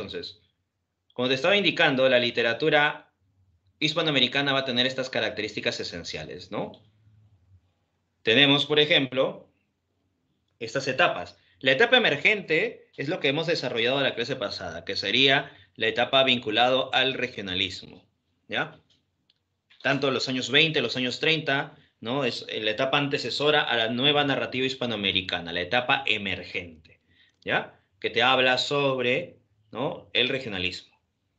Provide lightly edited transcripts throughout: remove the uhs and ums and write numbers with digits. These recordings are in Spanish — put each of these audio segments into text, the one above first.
Entonces, como te estaba indicando, la literatura hispanoamericana va a tener estas características esenciales, ¿no? Tenemos, por ejemplo, estas etapas. La etapa emergente es lo que hemos desarrollado en la clase pasada, que sería la etapa vinculado al regionalismo, ¿ya? Tanto los años 20, los años 30, ¿no? Es la etapa antecesora a la nueva narrativa hispanoamericana, la etapa emergente, ¿ya? Que te habla sobre, ¿no? El regionalismo,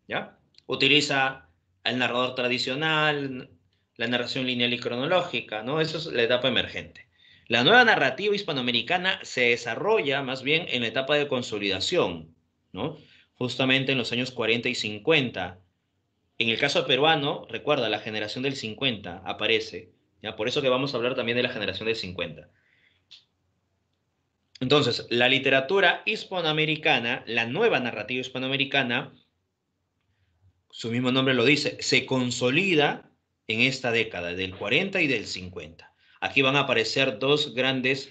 ¿ya? Utiliza el narrador tradicional, la narración lineal y cronológica, ¿no? Eso es la etapa emergente. La nueva narrativa hispanoamericana se desarrolla más bien en la etapa de consolidación, ¿no? Justamente en los años 40 y 50. En el caso peruano, recuerda, la generación del 50 aparece, ¿ya? Por eso que vamos a hablar también de la generación del 50. Entonces, la literatura hispanoamericana, la nueva narrativa hispanoamericana, su mismo nombre lo dice, se consolida en esta década, del 40 y del 50. Aquí van a aparecer dos grandes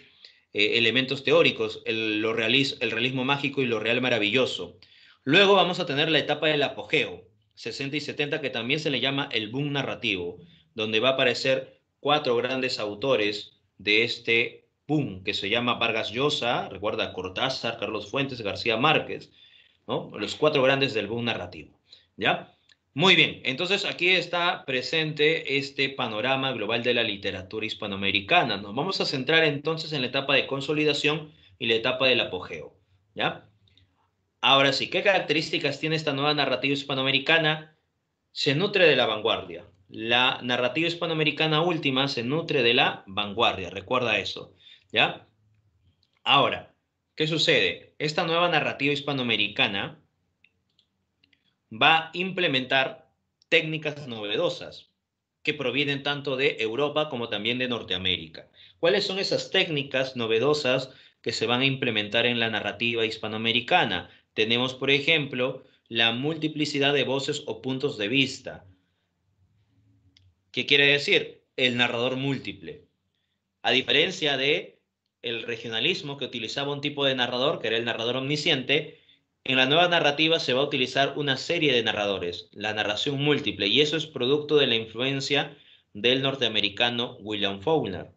elementos teóricos, el realismo mágico y lo real maravilloso. Luego vamos a tener la etapa del apogeo, 60 y 70, que también se le llama el boom narrativo, donde va a aparecer cuatro grandes autores de este boom, que se llama Vargas Llosa, recuerda Cortázar, Carlos Fuentes, García Márquez, ¿no? Los cuatro grandes del boom narrativo, ¿ya? Muy bien, entonces aquí está presente este panorama global de la literatura hispanoamericana. Nos vamos a centrar entonces en la etapa de consolidación y la etapa del apogeo, ¿ya? Ahora sí, ¿qué características tiene esta nueva narrativa hispanoamericana? Se nutre de la vanguardia. La narrativa hispanoamericana última se nutre de la vanguardia, recuerda eso, ¿ya? Ahora, ¿qué sucede? Esta nueva narrativa hispanoamericana va a implementar técnicas novedosas que provienen tanto de Europa como también de Norteamérica. ¿Cuáles son esas técnicas novedosas que se van a implementar en la narrativa hispanoamericana? Tenemos, por ejemplo, la multiplicidad de voces o puntos de vista. ¿Qué quiere decir? El narrador múltiple. A diferencia de el regionalismo, que utilizaba un tipo de narrador, que era el narrador omnisciente, en la nueva narrativa se va a utilizar una serie de narradores, la narración múltiple, y eso es producto de la influencia del norteamericano William Faulkner.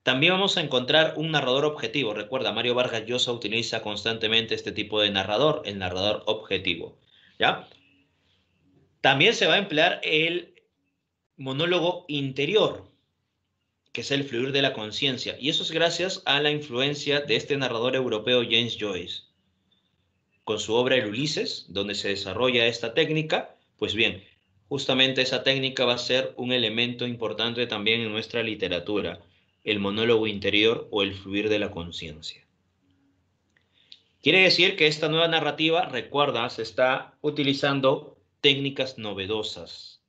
También vamos a encontrar un narrador objetivo. Recuerda, Mario Vargas Llosa utiliza constantemente este tipo de narrador, el narrador objetivo, ¿ya? También se va a emplear el monólogo interior, que es el fluir de la conciencia. Y eso es gracias a la influencia de este narrador europeo James Joyce. Con su obra El Ulises, donde se desarrolla esta técnica, pues bien, justamente esa técnica va a ser un elemento importante también en nuestra literatura, el monólogo interior o el fluir de la conciencia. Quiere decir que esta nueva narrativa, recuerda, se está utilizando técnicas novedosas,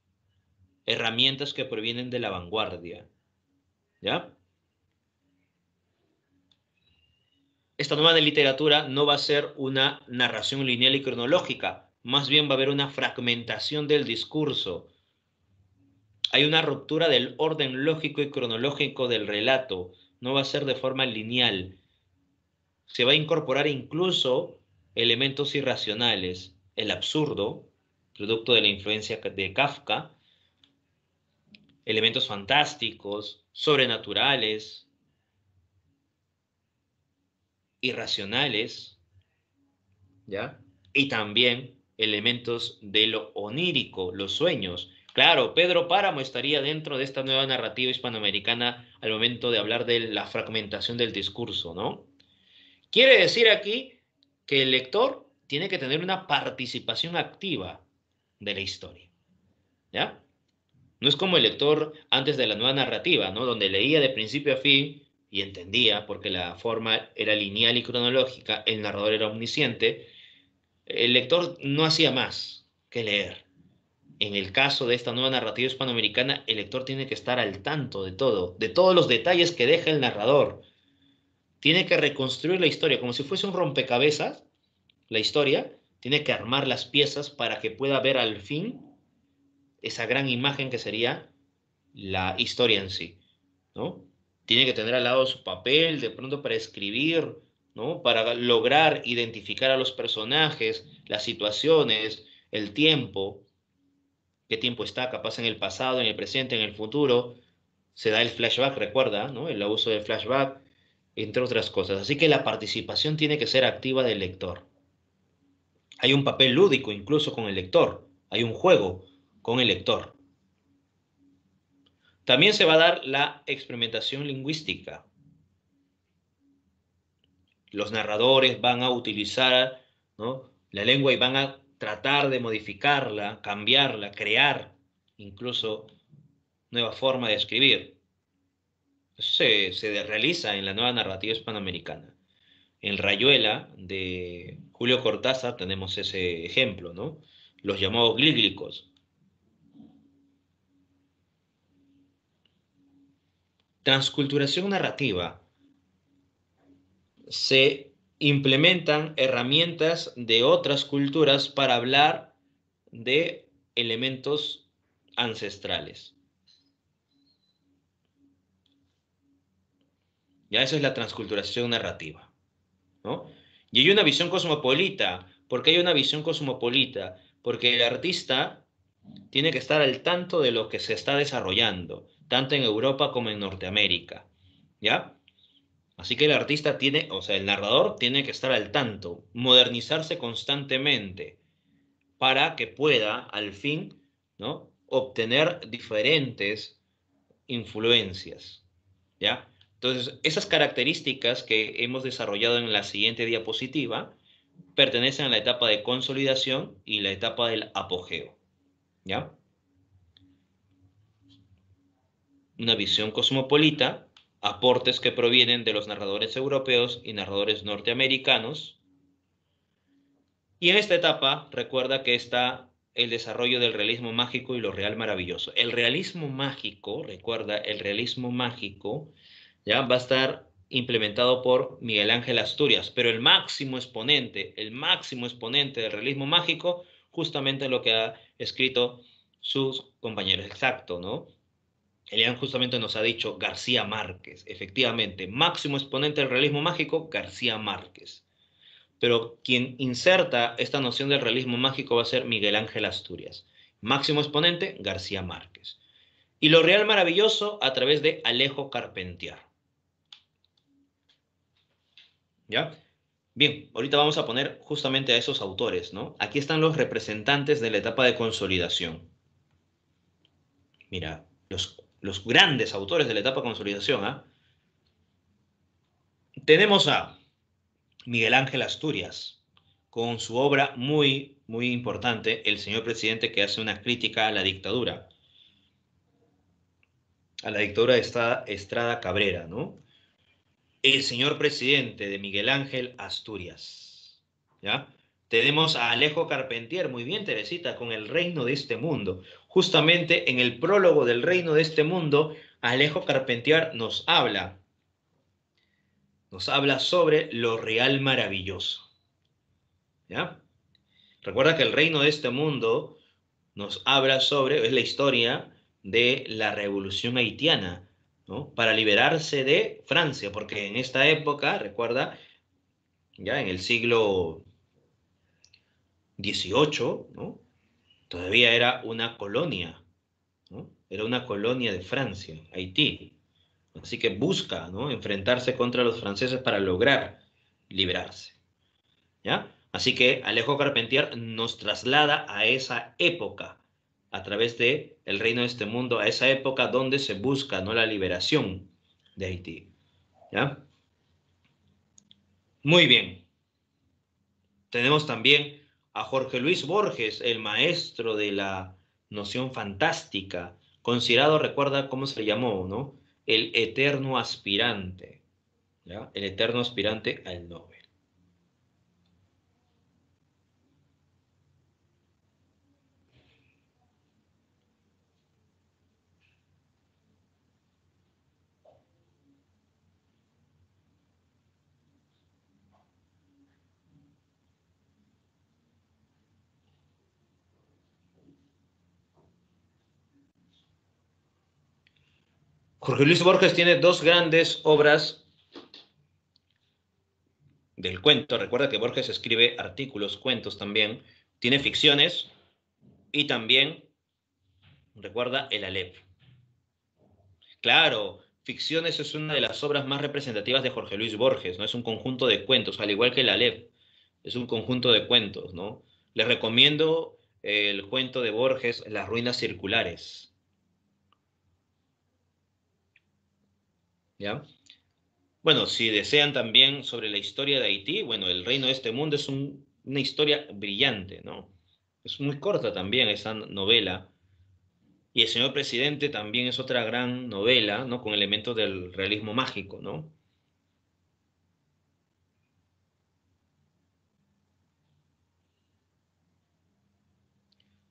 herramientas que provienen de la vanguardia, ¿ya? Esta nueva literatura no va a ser una narración lineal y cronológica, más bien va a haber una fragmentación del discurso. Hay una ruptura del orden lógico y cronológico del relato, no va a ser de forma lineal. Se va a incorporar incluso elementos irracionales, el absurdo, producto de la influencia de Kafka, elementos fantásticos, sobrenaturales, irracionales, ¿ya? Y también elementos de lo onírico, los sueños. Claro, Pedro Páramo estaría dentro de esta nueva narrativa hispanoamericana al momento de hablar de la fragmentación del discurso, ¿no? Quiere decir aquí que el lector tiene que tener una participación activa de la historia, ¿ya? No es como el lector antes de la nueva narrativa, ¿no? Donde leía de principio a fin y entendía, porque la forma era lineal y cronológica, el narrador era omnisciente. El lector no hacía más que leer. En el caso de esta nueva narrativa hispanoamericana, el lector tiene que estar al tanto de todo, de todos los detalles que deja el narrador. Tiene que reconstruir la historia como si fuese un rompecabezas, la historia, tiene que armar las piezas para que pueda ver al fin esa gran imagen que sería la historia en sí, ¿no? Tiene que tener al lado su papel, de pronto para escribir, ¿no? Para lograr identificar a los personajes, las situaciones, el tiempo, qué tiempo está, capaz en el pasado, en el presente, en el futuro. Se da el flashback, recuerda, ¿no? El uso del flashback, entre otras cosas. Así que la participación tiene que ser activa del lector. Hay un papel lúdico incluso con el lector. Hay un juego con el lector. También se va a dar la experimentación lingüística. Los narradores van a utilizar, ¿no?, la lengua y van a tratar de modificarla, cambiarla, crear incluso nueva forma de escribir. Eso se realiza en la nueva narrativa hispanoamericana. En Rayuela de Julio Cortázar tenemos ese ejemplo, ¿no? Los llamados glíglicos. Transculturación narrativa. Se implementan herramientas de otras culturas para hablar de elementos ancestrales. Ya eso es la transculturación narrativa, ¿no? Y hay una visión cosmopolita. ¿Por qué hay una visión cosmopolita? Porque el artista tiene que estar al tanto de lo que se está desarrollando, tanto en Europa como en Norteamérica, ¿ya? Así que el artista tiene, o sea, el narrador tiene que estar al tanto, modernizarse constantemente para que pueda, al fin, ¿no?, obtener diferentes influencias, ¿ya? Entonces, esas características que hemos desarrollado en la siguiente diapositiva pertenecen a la etapa de consolidación y la etapa del apogeo, ¿ya? Una visión cosmopolita, aportes que provienen de los narradores europeos y narradores norteamericanos. Y en esta etapa, recuerda que está el desarrollo del realismo mágico y lo real maravilloso. El realismo mágico, recuerda, el realismo mágico ya va a estar implementado por Miguel Ángel Asturias, pero el máximo exponente del realismo mágico, justamente lo que ha escrito sus compañeros. Exacto, ¿no? Elian justamente nos ha dicho García Márquez. Efectivamente, máximo exponente del realismo mágico, García Márquez. Pero quien inserta esta noción del realismo mágico va a ser Miguel Ángel Asturias. Máximo exponente, García Márquez. Y lo real maravilloso a través de Alejo Carpentier. ¿Ya? Bien, ahorita vamos a poner justamente a esos autores, ¿no? Aquí están los representantes de la etapa de consolidación. Mira, los grandes autores de la etapa de consolidación, ¿ah? Tenemos a Miguel Ángel Asturias, con su obra muy, muy importante, El señor presidente, que hace una crítica a la dictadura de Estrada Cabrera, ¿no? El señor presidente de Miguel Ángel Asturias, ¿ya? Tenemos a Alejo Carpentier, muy bien, Teresita, con El reino de este mundo. Justamente en el prólogo del reino de este mundo, Alejo Carpentier nos habla sobre lo real maravilloso, ¿ya? Recuerda que el reino de este mundo nos habla sobre, es la historia de la revolución haitiana, ¿no?, para liberarse de Francia, porque en esta época, recuerda, ya en el siglo XVIII, ¿no?, todavía era una colonia, ¿no? Era una colonia de Francia, Haití. Así que busca, ¿no?, enfrentarse contra los franceses para lograr liberarse, ¿ya? Así que Alejo Carpentier nos traslada a esa época, a través de El reino de este mundo, a esa época donde se busca, ¿no?, la liberación de Haití, ¿ya? Muy bien. Tenemos también a Jorge Luis Borges, el maestro de la noción fantástica, considerado, recuerda cómo se le llamó, ¿no?, el eterno aspirante, ¿ya? El eterno aspirante al Nobel. Jorge Luis Borges tiene dos grandes obras del cuento. Recuerda que Borges escribe artículos, cuentos también. Tiene ficciones y también, recuerda, el Aleph. Claro, ficciones es una de las obras más representativas de Jorge Luis Borges, ¿no? Es un conjunto de cuentos, al igual que el Aleph. Es un conjunto de cuentos, ¿no? Les recomiendo el cuento de Borges, Las ruinas circulares, ¿ya? Bueno, si desean también sobre la historia de Haití, bueno, El reino de este mundo es una historia brillante, ¿no? Es muy corta también esa novela. Y El señor presidente también es otra gran novela, ¿no? Con elementos del realismo mágico, ¿no?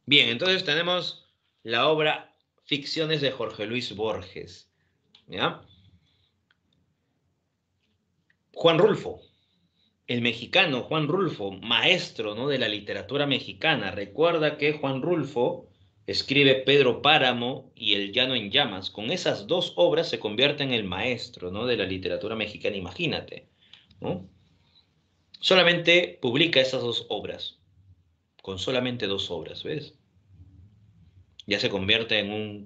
Bien, entonces tenemos la obra Ficciones de Jorge Luis Borges, ¿ya? Juan Rulfo, el mexicano Juan Rulfo, maestro, ¿no? de la literatura mexicana. Recuerda que Juan Rulfo escribe Pedro Páramo y El llano en llamas. Con esas dos obras se convierte en el maestro, ¿no? de la literatura mexicana, imagínate, ¿no? Solamente publica esas dos obras, con solamente dos obras, ¿ves? Ya se convierte en un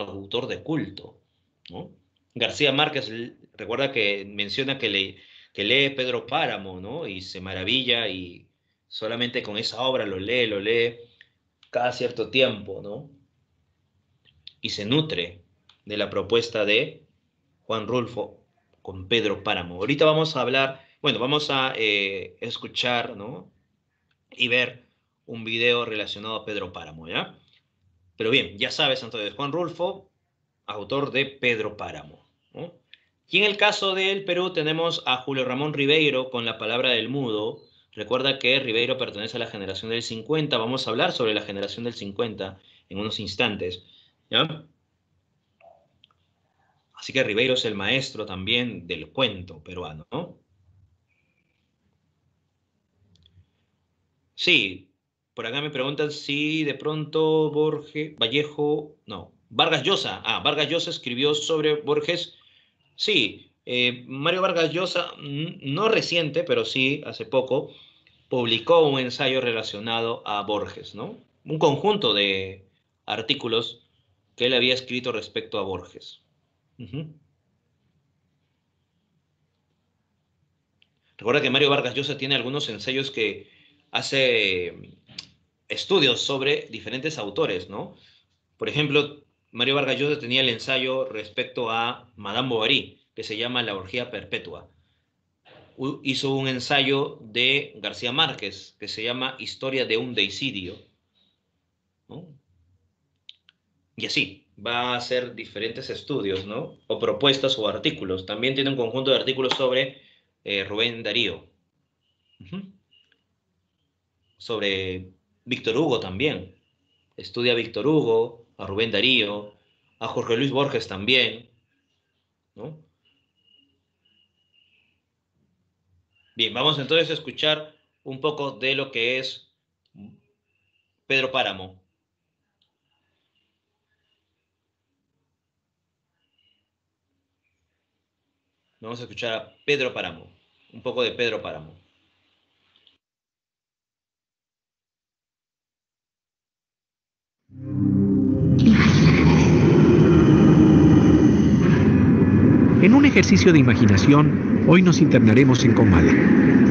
autor de culto, ¿no? García Márquez, recuerda que menciona que lee Pedro Páramo, ¿no? Y se maravilla y solamente con esa obra lo lee cada cierto tiempo, ¿no? Y se nutre de la propuesta de Juan Rulfo con Pedro Páramo. Ahorita vamos a hablar, bueno, vamos a escuchar, ¿no? Y ver un video relacionado a Pedro Páramo, ¿ya? Pero bien, ya sabes entonces, Juan Rulfo, autor de Pedro Páramo, ¿no? Y en el caso del Perú tenemos a Julio Ramón Ribeiro con La palabra del mudo. Recuerda que Ribeiro pertenece a la generación del 50. Vamos a hablar sobre la generación del 50 en unos instantes, ¿ya? Así que Ribeiro es el maestro también del cuento peruano, ¿no? Sí, por acá me preguntan si de pronto Borges, Vallejo, no, Vargas Llosa. Ah, Vargas Llosa escribió sobre Borges. Sí, Mario Vargas Llosa, no reciente, pero sí hace poco, publicó un ensayo relacionado a Borges, ¿no? Un conjunto de artículos que él había escrito respecto a Borges. Ujú. Recuerda que Mario Vargas Llosa tiene algunos ensayos que hace estudios sobre diferentes autores, ¿no? Por ejemplo, Mario Vargas Llosa tenía el ensayo respecto a Madame Bovary, que se llama La orgía perpetua. Hizo un ensayo de García Márquez que se llama Historia de un deicidio, ¿no? Y así, va a hacer diferentes estudios, ¿no? O propuestas o artículos. También tiene un conjunto de artículos sobre Rubén Darío. Ujú. Sobre Víctor Hugo también. Estudia a Víctor Hugo, a Rubén Darío, a Jorge Luis Borges también, ¿no? Bien, vamos entonces a escuchar un poco de lo que es Pedro Páramo. Vamos a escuchar a Pedro Páramo, un poco de Pedro Páramo. En un ejercicio de imaginación, hoy nos internaremos en Comala.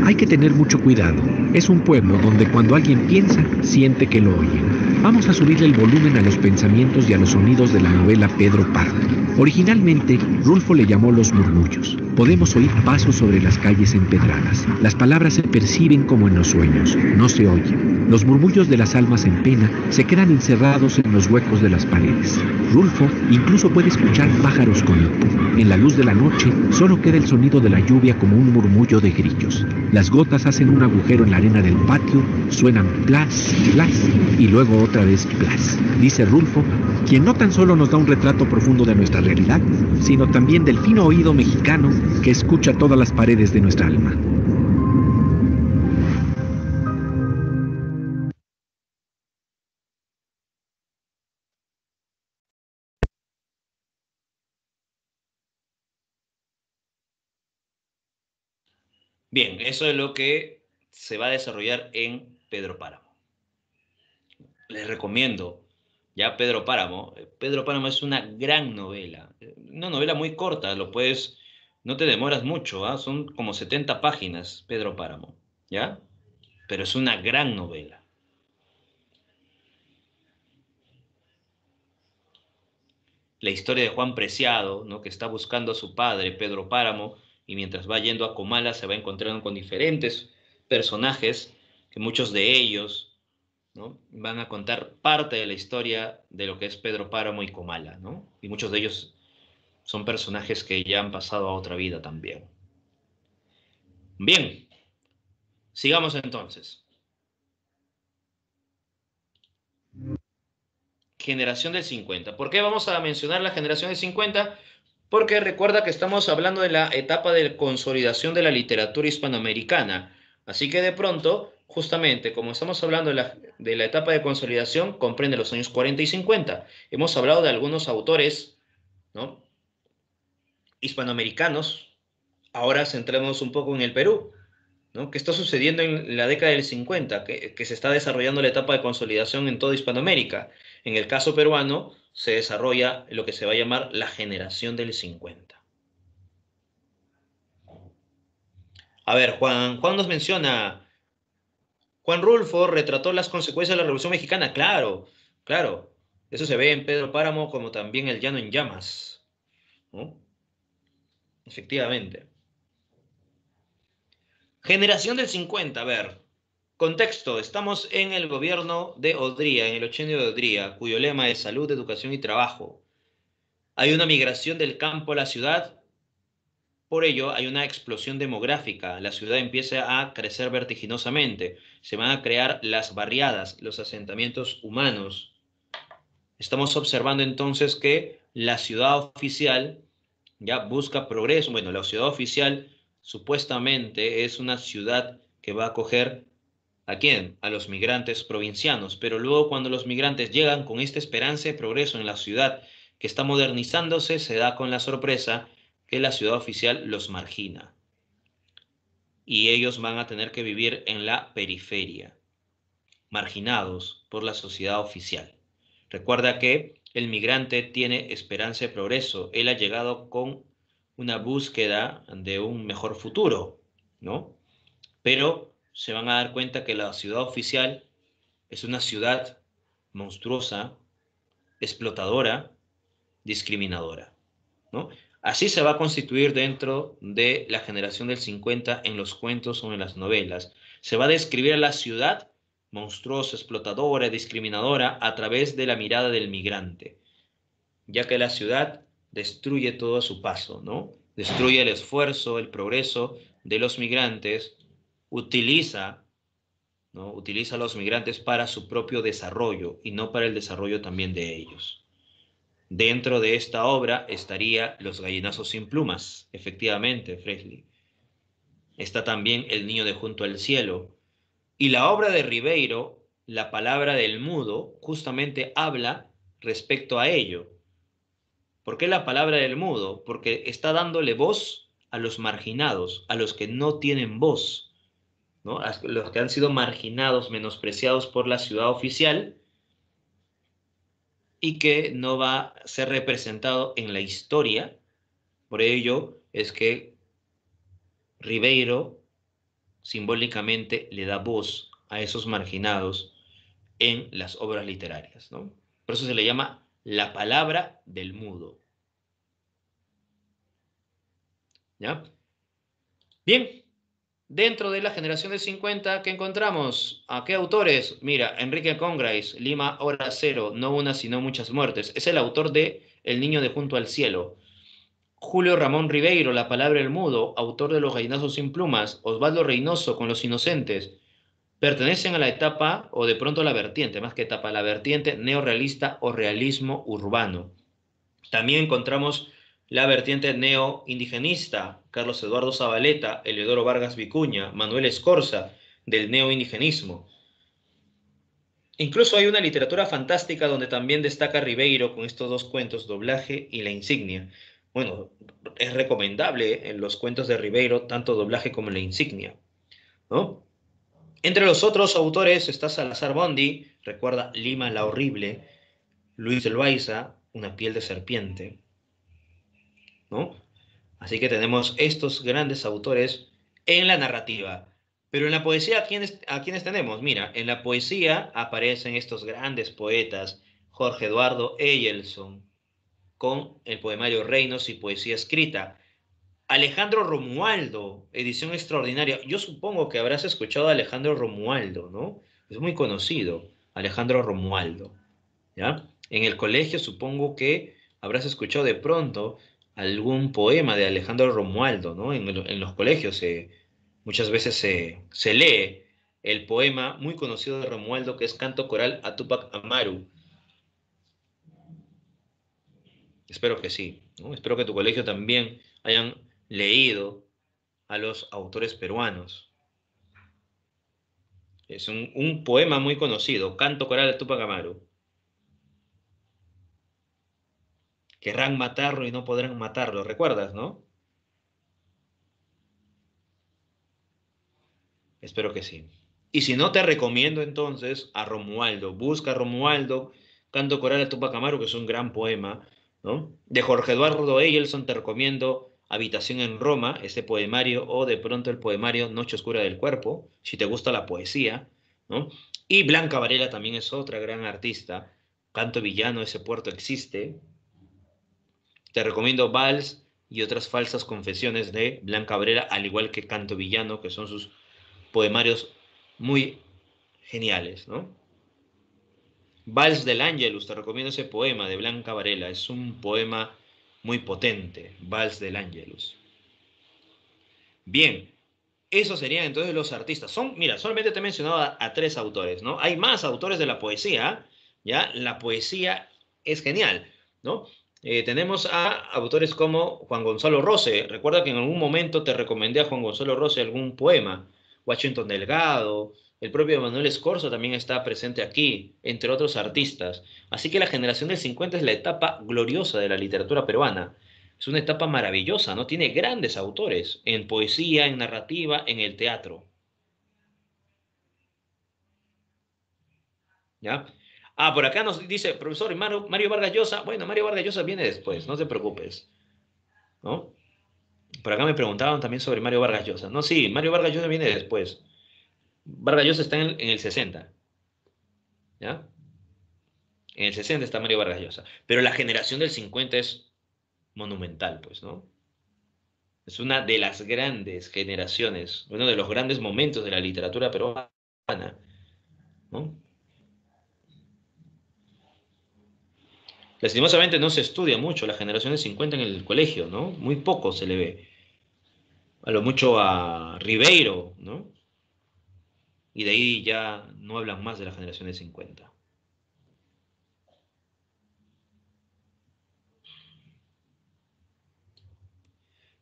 Hay que tener mucho cuidado. Es un pueblo donde cuando alguien piensa, siente que lo oyen. Vamos a subirle el volumen a los pensamientos y a los sonidos de la novela Pedro Páramo. Originalmente, Rulfo le llamó los murmullos. Podemos oír pasos sobre las calles empedradas. Las palabras se perciben como en los sueños, no se oyen. Los murmullos de las almas en pena se quedan encerrados en los huecos de las paredes. Rulfo incluso puede escuchar pájaros con hipo. En la luz de la noche solo queda el sonido de la lluvia como un murmullo de grillos. Las gotas hacen un agujero en la arena del patio, suenan plas, plas y luego otra vez plas. Dice Rulfo, quien no tan solo nos da un retrato profundo de nuestra realidad, sino también del fino oído mexicano que escucha todas las paredes de nuestra alma. Bien, eso es lo que se va a desarrollar en Pedro Páramo. Les recomiendo ya Pedro Páramo. Pedro Páramo es una gran novela, una novela muy corta, no te demoras mucho, ¿ah? Son como 70 páginas, Pedro Páramo, ¿ya? Pero es una gran novela. La historia de Juan Preciado, ¿no? Que está buscando a su padre, Pedro Páramo, y mientras va yendo a Comala se va encontrando con diferentes personajes, que muchos de ellos, ¿no? Van a contar parte de la historia de lo que es Pedro Páramo y Comala, ¿no? Y muchos de ellos son personajes que ya han pasado a otra vida también. Bien, sigamos entonces. Generación del 50. ¿Por qué vamos a mencionar la generación del 50? Porque recuerda que estamos hablando de la etapa de consolidación de la literatura hispanoamericana. Así que de pronto, justamente como estamos hablando de la etapa de consolidación, comprende los años 40 y 50. Hemos hablado de algunos autores, ¿no? Hispanoamericanos. Ahora centremos un poco en el Perú, ¿no? ¿Qué está sucediendo en la década del 50? Que se está desarrollando la etapa de consolidación en toda Hispanoamérica. En el caso peruano, se desarrolla lo que se va a llamar la generación del 50. A ver, Juan nos menciona, Juan Rulfo retrató las consecuencias de la Revolución Mexicana. Claro, claro. Eso se ve en Pedro Páramo como también El Llano en Llamas, ¿no? Efectivamente. Generación del 50, a ver. Contexto, estamos en el gobierno de Odría, en el 80 de Odría, cuyo lema es salud, educación y trabajo. Hay una migración del campo a la ciudad, por ello hay una explosión demográfica. La ciudad empieza a crecer vertiginosamente. Se van a crear las barriadas, los asentamientos humanos. Estamos observando entonces que la ciudad oficial ya busca progreso. Bueno, la ciudad oficial supuestamente es una ciudad que va a acoger ¿a quién? A los migrantes provincianos. Pero luego cuando los migrantes llegan con esta esperanza de progreso en la ciudad que está modernizándose, se da con la sorpresa que la ciudad oficial los margina. Y ellos van a tener que vivir en la periferia, marginados por la sociedad oficial. Recuerda que el migrante tiene esperanza de progreso. Él ha llegado con una búsqueda de un mejor futuro, ¿no? Pero se van a dar cuenta que la ciudad oficial es una ciudad monstruosa, explotadora, discriminadora, ¿no? Así se va a constituir dentro de la generación del 50 en los cuentos o en las novelas. Se va a describir a la ciudad monstruosa, explotadora, discriminadora a través de la mirada del migrante, ya que la ciudad destruye todo a su paso, ¿no? Destruye el esfuerzo, el progreso de los migrantes, utiliza, ¿no? Utiliza a los migrantes para su propio desarrollo y no para el desarrollo también de ellos. Dentro de esta obra estaría Los gallinazos sin plumas, efectivamente, Fresley. Está también El niño de junto al cielo. Y la obra de Ribeiro, La palabra del mudo, justamente habla respecto a ello. ¿Por qué la palabra del mudo? Porque está dándole voz a los marginados, a los que no tienen voz, ¿no? A los que han sido marginados, menospreciados por la ciudad oficial y que no va a ser representado en la historia. Por ello es que Ribeiro simbólicamente le da voz a esos marginados en las obras literarias, ¿no? Por eso se le llama la palabra del mudo. ¿Ya? Bien, dentro de la generación del 50, ¿qué encontramos? ¿A qué autores? Mira, Enrique Congrais, Lima, Hora Cero, no una sino muchas muertes. Es el autor de El niño de junto al cielo. Julio Ramón Ribeiro, La palabra del mudo, autor de Los gallinazos sin plumas. Osvaldo Reynoso, con Los inocentes. Pertenecen a la etapa, o de pronto a la vertiente, más que etapa, la vertiente neorrealista o realismo urbano. También encontramos la vertiente neoindigenista, Carlos Eduardo Zabaleta, Eleodoro Vargas Vicuña, Manuel Escorza, del neoindigenismo. Incluso hay una literatura fantástica donde también destaca Ribeiro con estos dos cuentos, Doblaje y La insignia. bueno, es recomendable en los cuentos de Ribeiro, tanto doblaje como la insignia, ¿no? Entre los otros autores está Salazar Bondi, recuerda Lima la Horrible, Luis del Baiza, Una piel de serpiente, ¿no? Así que tenemos estos grandes autores en la narrativa. Pero en la poesía, ¿a quiénes tenemos? Mira, en la poesía aparecen estos grandes poetas, Jorge Eduardo Eyelson, con el poemario Reinos y Poesía Escrita. Alejandro Romualdo, edición extraordinaria. Yo supongo que habrás escuchado a Alejandro Romualdo, ¿no? Es muy conocido, Alejandro Romualdo, ¿ya? En el colegio supongo que habrás escuchado de pronto algún poema de Alejandro Romualdo, ¿no? En los colegios muchas veces se lee el poema muy conocido de Romualdo que es Canto Coral a Túpac Amaru. Espero que sí, ¿no? Espero que tu colegio también hayan leído a los autores peruanos. Es un poema muy conocido, Canto Coral de Túpac Amaru. Querrán matarlo y no podrán matarlo, ¿recuerdas, no? Espero que sí. Y si no, te recomiendo entonces a Romualdo. Busca a Romualdo, Canto Coral de Túpac Amaru, que es un gran poema, ¿no? De Jorge Eduardo Eyelson te recomiendo Habitación en Roma, ese poemario, o de pronto el poemario Noche Oscura del Cuerpo, si te gusta la poesía, ¿no? Y Blanca Varela también es otra gran artista. Canto Villano, ese puerto existe. Te recomiendo Vals y otras falsas confesiones de Blanca Varela, al igual que Canto Villano, que son sus poemarios muy geniales, ¿no? Vals del Ángelus, te recomiendo ese poema de Blanca Varela, es un poema muy potente, Vals del Ángelus. Bien, esos serían entonces los artistas. Mira, solamente te he mencionado a tres autores, ¿no? Hay más autores de la poesía, ¿ya? La poesía es genial, ¿no? Tenemos a autores como Juan Gonzalo Rose. Recuerda que en algún momento te recomendé a Juan Gonzalo Rose algún poema. Washington Delgado, el propio Manuel Escorzo también está presente aquí, entre otros artistas. Así que la generación del 50 es la etapa gloriosa de la literatura peruana. Es una etapa maravillosa, ¿no? Tiene grandes autores en poesía, en narrativa, en el teatro, ¿ya? Ah, por acá nos dice, profesor, ¿y Mario Vargas Llosa? Bueno, Mario Vargas Llosa viene después, no te preocupes, ¿no? Por acá me preguntaban también sobre Mario Vargas Llosa. No, sí, Mario Vargas Llosa viene después. Vargas Llosa está en el 60, ¿ya? En el 60 está Mario Vargas Llosa. Pero la generación del 50 es monumental, pues, ¿no? Es una de las grandes generaciones, uno de los grandes momentos de la literatura peruana, ¿no? Lastimosamente no se estudia mucho la generación del 50 en el colegio, ¿no? Muy poco se le ve. A lo mucho a Ribeiro, ¿no? Y de ahí ya no hablan más de la generación del 50.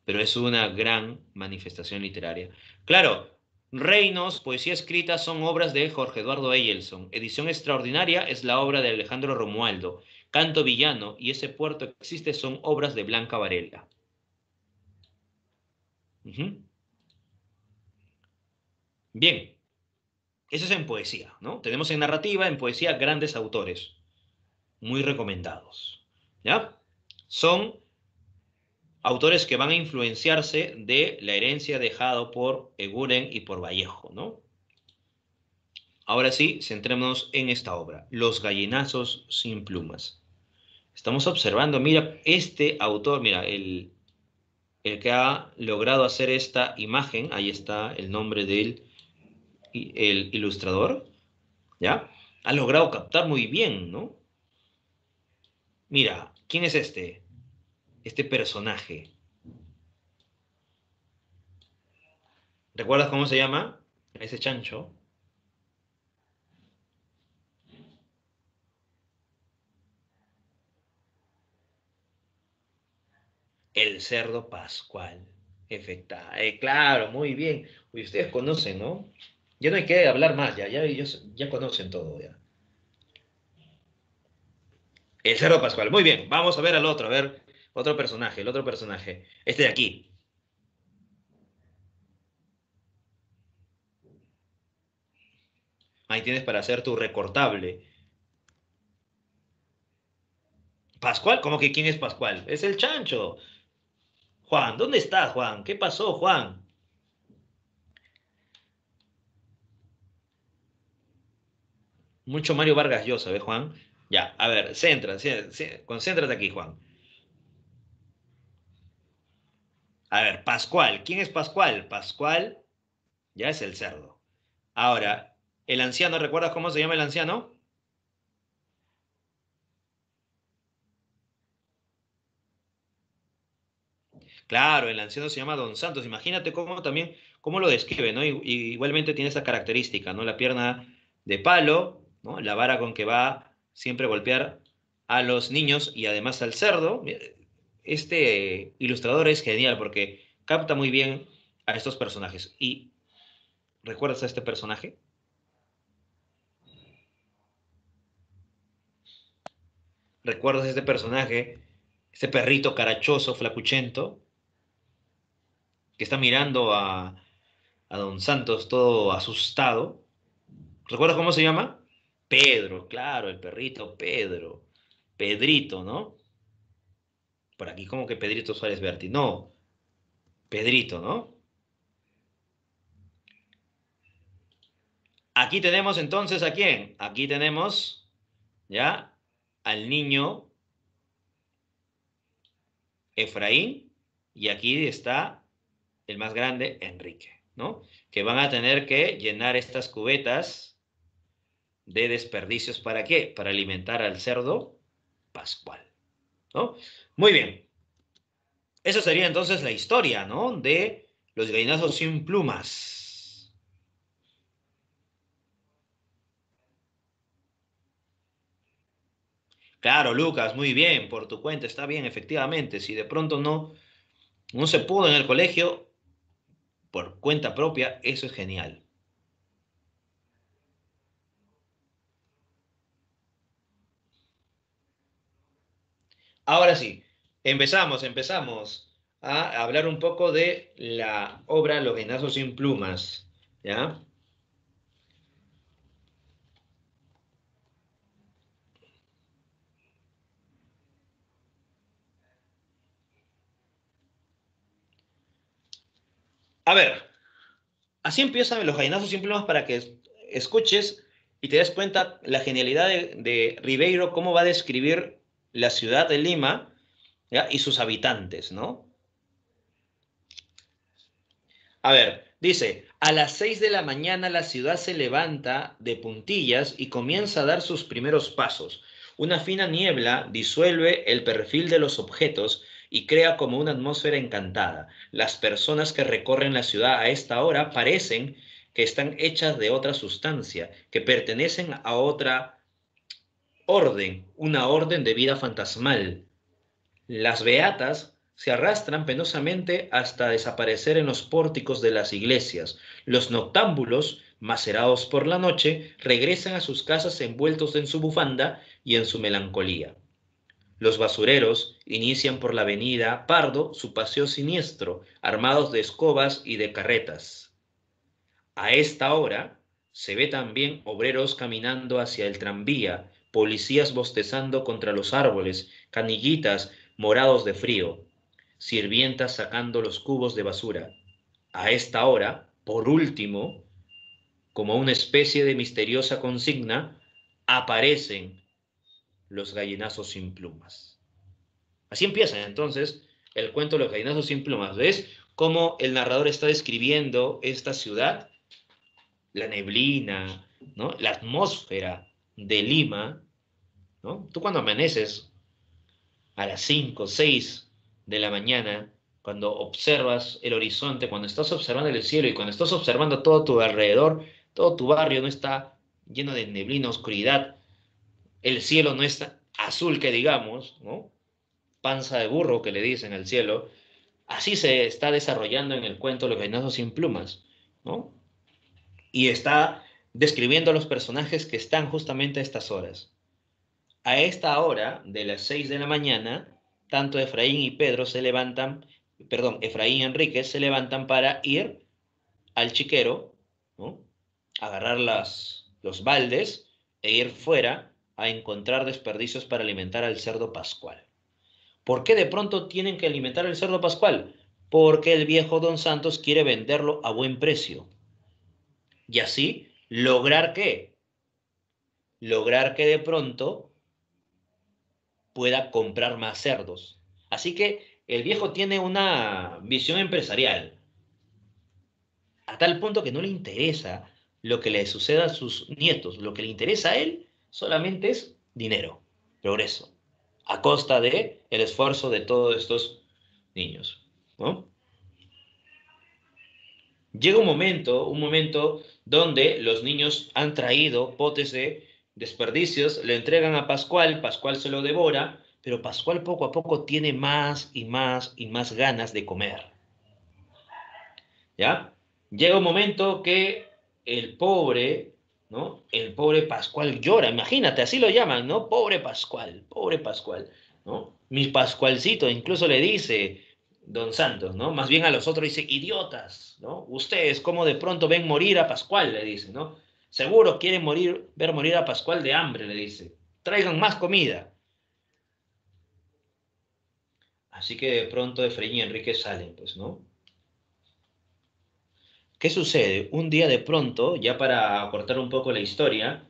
Pero es una gran manifestación literaria. Claro, Reinos, poesía escrita, son obras de Jorge Eduardo Eyelson. Edición extraordinaria es la obra de Alejandro Romualdo. Canto Villano y Ese puerto existe son obras de Blanca Varela. Ujú. Bien, eso es en poesía, ¿no? Tenemos en narrativa, en poesía, grandes autores, muy recomendados, ¿ya? Son autores que van a influenciarse de la herencia dejada por Eguren y por Vallejo, ¿no? Ahora sí, centrémonos en esta obra, Los gallinazos sin plumas. Estamos observando, mira, este autor, mira, el que ha logrado hacer esta imagen, ahí está el nombre del el ilustrador, ¿ya? Ha logrado captar muy bien, ¿no? Mira, ¿quién es este? Este personaje. ¿Recuerdas cómo se llama? Ese chancho. El cerdo Pascual. Claro, muy bien. Uy, ustedes conocen, ¿no? Ya no hay que hablar más, ya ellos ya conocen todo, ya. El cerdo Pascual. Muy bien, vamos a ver al otro, a ver. Otro personaje, el otro personaje. Este de aquí. Ahí tienes para hacer tu recortable. ¿Pascual? ¿Cómo que quién es Pascual? Es el chancho. Juan, ¿dónde estás, Juan? ¿Qué pasó, Juan? Mucho Mario Vargas Llosa, ¿ves, Juan? Ya, a ver, concéntrate aquí, Juan. A ver, Pascual. ¿Quién es Pascual? Pascual ya es el cerdo. Ahora, el anciano, ¿recuerdas cómo se llama el anciano? Claro, el anciano se llama Don Santos. Imagínate cómo también, cómo lo describe, ¿no? Igualmente tiene esa característica, ¿no? La pierna de palo, ¿no? La vara con que va siempre a golpear a los niños y además al cerdo. Este ilustrador es genial porque capta muy bien a estos personajes. ¿Y recuerdas a este personaje? ¿Recuerdas a este personaje? Este perrito carachoso, flacuchento, que está mirando a Don Santos todo asustado. ¿Recuerdas cómo se llama? Pedro, claro, el perrito Pedro. Pedrito, ¿no? Por aquí como que Pedrito Suárez Berti. No, Pedrito, ¿no? Aquí tenemos entonces ¿a quién? Aquí tenemos ya al niño Efraín y aquí está el más grande, Enrique, ¿no? Que van a tener que llenar estas cubetas de desperdicios. ¿Para qué? Para alimentar al cerdo Pascual, ¿no? Muy bien. Esa sería entonces la historia, ¿no? De los gallinazos sin plumas. Claro, Lucas, muy bien, por tu cuenta, está bien, efectivamente. Si de pronto no se pudo en el colegio, por cuenta propia, eso es genial. Ahora sí, empezamos a hablar un poco de la obra Los gallinazos sin plumas, ¿ya? A ver, así empiezan los gallinazos sin plumas para que escuches y te des cuenta la genialidad de Ribeiro, cómo va a describir la ciudad de Lima, ¿ya? Y sus habitantes, ¿no? A ver, dice, a las 6 de la mañana la ciudad se levanta de puntillas y comienza a dar sus primeros pasos. Una fina niebla disuelve el perfil de los objetos y crea como una atmósfera encantada. Las personas que recorren la ciudad a esta hora parecen que están hechas de otra sustancia, que pertenecen a otra orden, una orden de vida fantasmal. Las beatas se arrastran penosamente hasta desaparecer en los pórticos de las iglesias. Los noctámbulos, macerados por la noche, regresan a sus casas envueltos en su bufanda y en su melancolía. Los basureros inician por la avenida Pardo su paseo siniestro, armados de escobas y de carretas. A esta hora se ve también obreros caminando hacia el tranvía, policías bostezando contra los árboles, canillitas morados de frío, sirvientas sacando los cubos de basura. A esta hora, por último, como una especie de misteriosa consigna, aparecen los gallinazos sin plumas. Así empieza entonces el cuento de los gallinazos sin plumas. ¿Ves cómo el narrador está describiendo esta ciudad, la neblina, ¿no? La atmósfera de Lima, ¿no? Tú cuando amaneces a las 5, 6 de la mañana, cuando observas el horizonte, cuando estás observando el cielo y cuando estás observando todo tu alrededor, todo tu barrio no está lleno de neblina, oscuridad, el cielo no está azul que digamos, ¿no? Panza de burro que le dicen al cielo, así se está desarrollando en el cuento Los Venazos sin plumas, ¿no? Y está describiendo a los personajes que están justamente a estas horas. A esta hora de las 6 de la mañana, tanto Efraín y Pedro se levantan, perdón, Efraín y Enrique se levantan para ir al chiquero, ¿no? Agarrar los baldes e ir fuera a encontrar desperdicios para alimentar al cerdo pascual. ¿Por qué de pronto tienen que alimentar al cerdo pascual? Porque el viejo Don Santos quiere venderlo a buen precio. Y así, ¿lograr qué? Lograr que de pronto pueda comprar más cerdos. Así que el viejo tiene una visión empresarial, a tal punto que no le interesa lo que le suceda a sus nietos. Lo que le interesa a él solamente es dinero, progreso, a costa de el esfuerzo de todos estos niños, ¿no? Llega un momento donde los niños han traído potes de desperdicios, le entregan a Pascual, Pascual se lo devora, pero Pascual poco a poco tiene más y más y más ganas de comer, ¿ya? Llega un momento que el pobre, ¿no? El pobre Pascual llora, imagínate, así lo llaman, ¿no? Pobre Pascual, ¿no? Mi Pascualcito, incluso le dice Don Santos, ¿no? Más bien a los otros dice, idiotas, ¿no? Ustedes, ¿cómo de pronto ven morir a Pascual? Le dice, ¿no? Seguro quieren morir, ver morir a Pascual de hambre, le dice. Traigan más comida. Así que de pronto Efraín y Enrique salen, pues, ¿no? ¿Qué sucede? Un día de pronto, ya para acortar un poco la historia,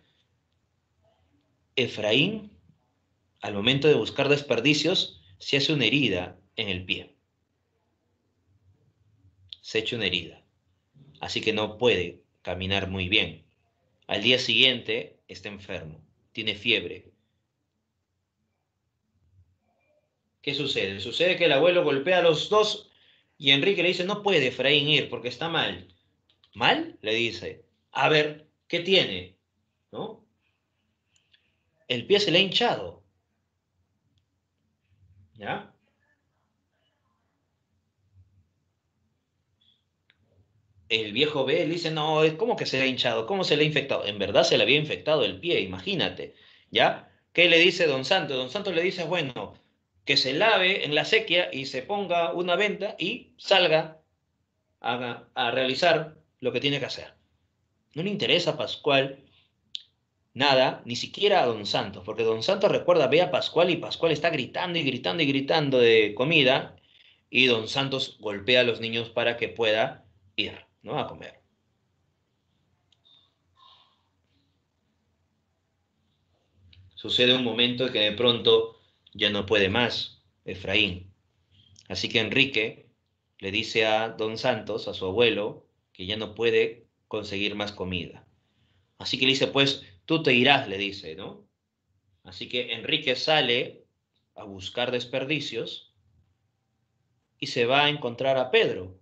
Efraín, al momento de buscar desperdicios, se hace una herida en el pie. Se echa una herida. Así que no puede caminar muy bien. Al día siguiente está enfermo, tiene fiebre. ¿Qué sucede? Sucede que el abuelo golpea a los dos y Enrique le dice, no puede Efraín ir porque está mal. ¿Mal? Le dice. A ver, ¿qué tiene? ¿No? El pie se le ha hinchado. ¿Ya? El viejo ve y le dice, no, ¿cómo que se le ha hinchado? ¿Cómo se le ha infectado? En verdad se le había infectado el pie, imagínate, ¿ya? ¿Qué le dice Don Santos? Don Santos le dice, bueno, que se lave en la sequía y se ponga una venda y salga a realizar lo que tiene que hacer. No le interesa a Pascual nada, ni siquiera a Don Santos, porque Don Santos recuerda, ve a Pascual y Pascual está gritando y gritando y gritando de comida y Don Santos golpea a los niños para que pueda ir, ¿no? A comer. Sucede un momento que de pronto ya no puede más Efraín. Así que Enrique le dice a Don Santos, a su abuelo, que ya no puede conseguir más comida. Así que le dice, pues tú te irás, le dice, ¿no? Así que Enrique sale a buscar desperdicios y se va a encontrar a Pedro.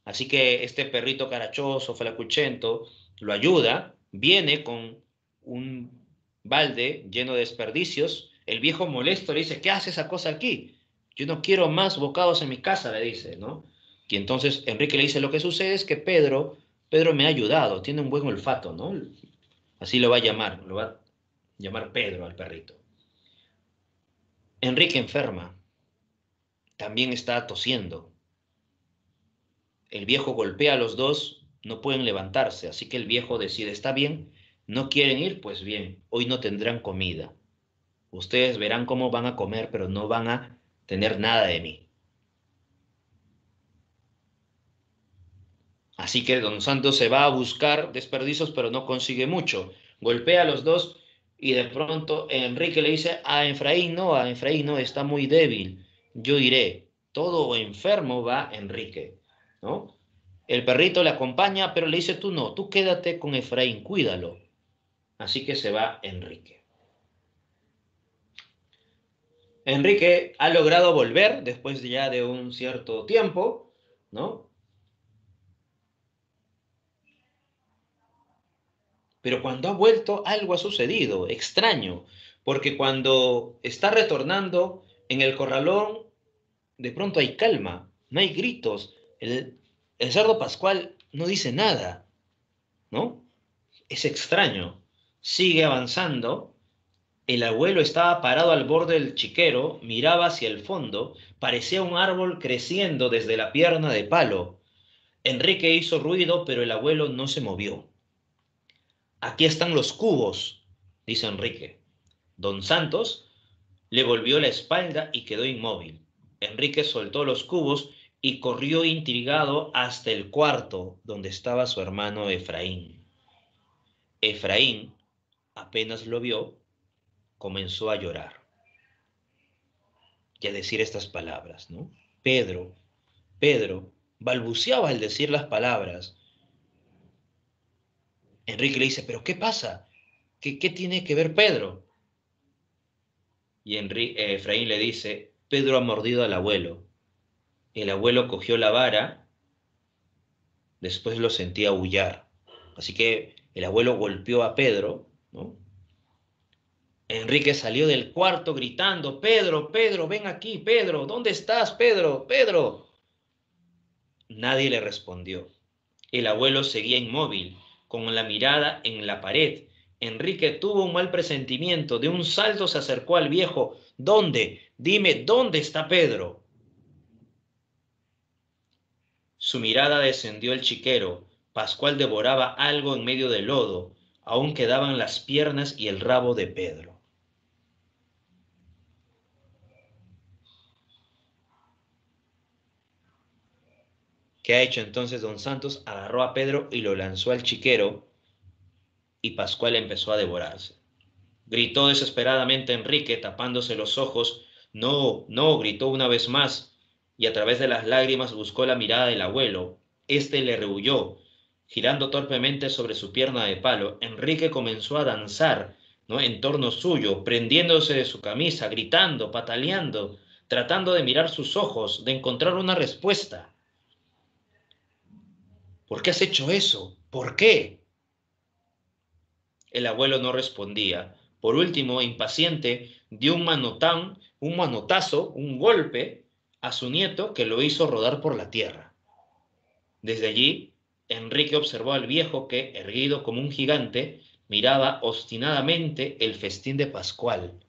Así que este perrito carachoso, flacuchento, lo ayuda, viene con un balde lleno de desperdicios. El viejo molesto le dice, ¿qué hace esa cosa aquí? Yo no quiero más bocados en mi casa, le dice, ¿no? Y entonces Enrique le dice, lo que sucede es que Pedro me ha ayudado, tiene un buen olfato, ¿no? Así lo va a llamar Pedro al perrito. Enrique enferma, también está tosiendo. El viejo golpea a los dos, no pueden levantarse, así que el viejo decide, está bien, no quieren ir, pues bien, hoy no tendrán comida. Ustedes verán cómo van a comer, pero no van a tener nada de mí. Así que don Santos se va a buscar desperdicios, pero no consigue mucho. Golpea a los dos y de pronto Enrique le dice a Efraín no, está muy débil, yo iré. Todo enfermo va Enrique, ¿no? El perrito le acompaña, pero le dice, tú no, tú quédate con Efraín, cuídalo. Así que se va Enrique. Enrique ha logrado volver después ya de un cierto tiempo, ¿no? Pero cuando ha vuelto, algo ha sucedido, extraño, porque cuando está retornando en el corralón, de pronto hay calma, no hay gritos, el cerdo Pascual no dice nada, ¿no? Es extraño. Sigue avanzando El abuelo estaba parado al borde del chiquero, miraba hacia el fondo, parecía un árbol creciendo desde la pierna de palo. Enrique hizo ruido, pero el abuelo no se movió. Aquí están los cubos, dice Enrique. Don Santos le volvió la espalda y quedó inmóvil. Enrique soltó los cubos y corrió intrigado hasta el cuarto donde estaba su hermano Efraín. Efraín, apenas lo vio, comenzó a llorar y a decir estas palabras, ¿no? Pedro, Pedro, balbuceaba al decir las palabras. Enrique le dice, ¿pero qué pasa? ¿Qué tiene que ver Pedro? Y Efraín le dice, Pedro ha mordido al abuelo. El abuelo cogió la vara, después lo sentía aullar. Así que el abuelo golpeó a Pedro, ¿no? Enrique salió del cuarto gritando, Pedro, Pedro, ven aquí, Pedro, ¿dónde estás, Pedro, Pedro? Nadie le respondió. El abuelo seguía inmóvil, con la mirada en la pared. Enrique tuvo un mal presentimiento. De un salto se acercó al viejo. ¿Dónde? Dime, ¿dónde está Pedro? Su mirada descendió al chiquero. Pascual devoraba algo en medio del lodo. Aún quedaban las piernas y el rabo de Pedro. ¿Qué ha hecho entonces don Santos? Agarró a Pedro y lo lanzó al chiquero y Pascual empezó a devorarse. Gritó desesperadamente Enrique, tapándose los ojos. No, no, gritó una vez más, y a través de las lágrimas buscó la mirada del abuelo. Este le rehuyó. Girando torpemente sobre su pierna de palo, Enrique comenzó a danzar, ¿no?, en torno suyo, prendiéndose de su camisa, gritando, pataleando, tratando de mirar sus ojos, de encontrar una respuesta. ¿Por qué has hecho eso? ¿Por qué? El abuelo no respondía. Por último, impaciente, dio un manotazo, un golpe a su nieto que lo hizo rodar por la tierra. Desde allí, Enrique observó al viejo que, erguido como un gigante, miraba obstinadamente el festín de Pascual.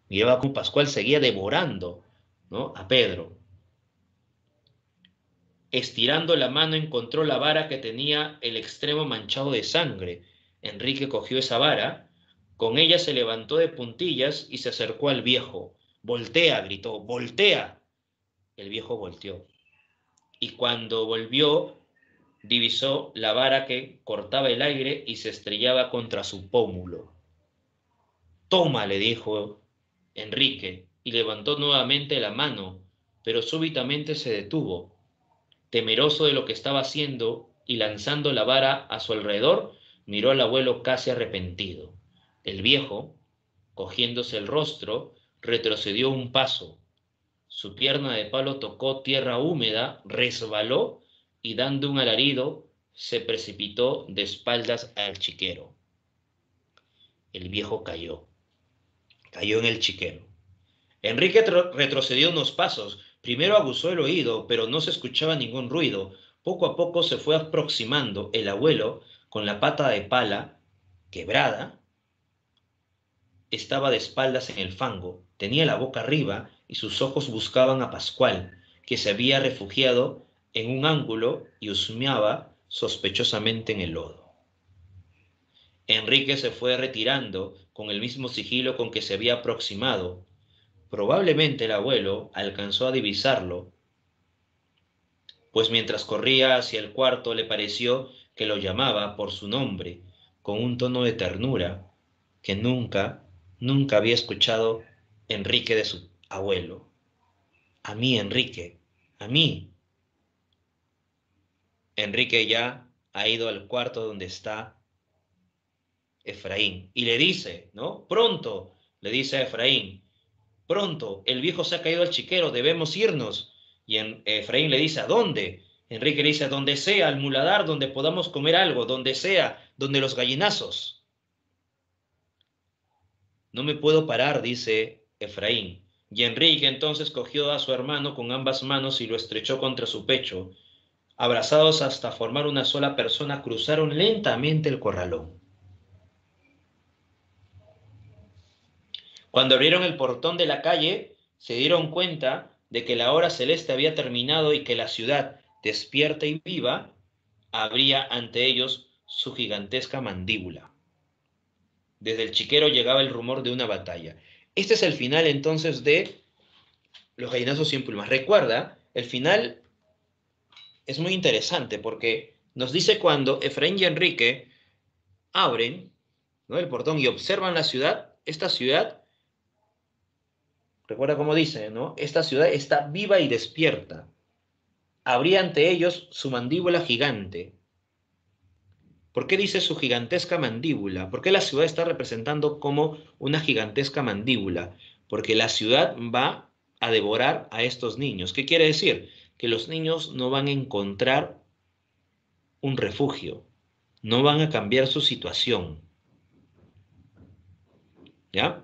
Miraba cómo Pascual seguía devorando, ¿no?, a Pedro. Estirando la mano encontró la vara que tenía el extremo manchado de sangre. Enrique cogió esa vara, con ella se levantó de puntillas y se acercó al viejo. ¡Voltea!, gritó, ¡voltea! El viejo volteó. Y cuando volvió, divisó la vara que cortaba el aire y se estrellaba contra su pómulo. Toma, le dijo Enrique, y levantó nuevamente la mano, pero súbitamente se detuvo. Temeroso de lo que estaba haciendo y lanzando la vara a su alrededor, miró al abuelo casi arrepentido. El viejo, cogiéndose el rostro, retrocedió un paso. Su pierna de palo tocó tierra húmeda, resbaló y dando un alarido se precipitó de espaldas al chiquero. El viejo cayó en el chiquero. Enrique retrocedió unos pasos. Primero aguzó el oído, pero no se escuchaba ningún ruido. Poco a poco se fue aproximando. El abuelo, con la pata de pala quebrada, estaba de espaldas en el fango. Tenía la boca arriba y sus ojos buscaban a Pascual, que se había refugiado en un ángulo y husmeaba sospechosamente en el lodo. Enrique se fue retirando con el mismo sigilo con que se había aproximado. Probablemente el abuelo alcanzó a divisarlo, pues mientras corría hacia el cuarto le pareció que lo llamaba por su nombre, con un tono de ternura que nunca había escuchado Enrique de su abuelo. A mí, Enrique, a mí. Enrique ya ha ido al cuarto donde está Efraín y le dice, ¿no? Pronto, le dice a Efraín, pronto, el viejo se ha caído al chiquero, debemos irnos. Y Efraín le dice, ¿a dónde? Enrique le dice, a donde sea, al muladar, donde podamos comer algo, donde sea, donde los gallinazos. No me puedo parar, dice Efraín. Y Enrique entonces cogió a su hermano con ambas manos y lo estrechó contra su pecho. Abrazados hasta formar una sola persona, cruzaron lentamente el corralón. Cuando abrieron el portón de la calle, se dieron cuenta de que la hora celeste había terminado y que la ciudad, despierta y viva, abría ante ellos su gigantesca mandíbula. Desde el chiquero llegaba el rumor de una batalla. Este es el final entonces de Los gallinazos sin plumas. Recuerda, el final es muy interesante porque nos dice cuando Efraín y Enrique abren, ¿no?, el portón y observan la ciudad. Esta ciudad, recuerda cómo dice, ¿no? Esta ciudad está viva y despierta. Abría ante ellos su mandíbula gigante. ¿Por qué dice su gigantesca mandíbula? ¿Por qué la ciudad está representando como una gigantesca mandíbula? Porque la ciudad va a devorar a estos niños. ¿Qué quiere decir? Que los niños no van a encontrar un refugio, no van a cambiar su situación, ¿ya?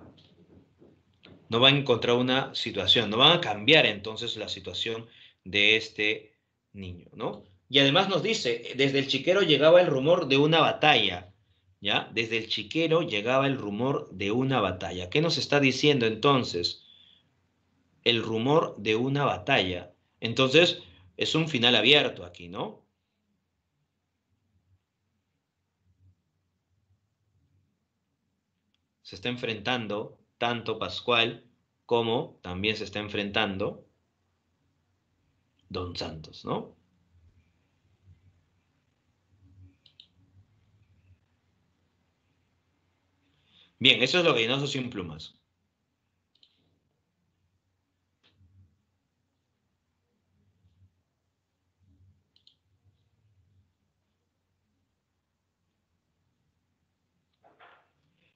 No van a encontrar una situación, no van a cambiar entonces la situación de este niño, ¿no? Y además nos dice, desde el chiquero llegaba el rumor de una batalla, ¿ya? Desde el chiquero llegaba el rumor de una batalla. ¿Qué nos está diciendo entonces? El rumor de una batalla. Entonces, es un final abierto aquí, ¿no? Se está enfrentando tanto Pascual como también se está enfrentando Don Santos, ¿no? Bien, eso es lo gallinazo sin plumas.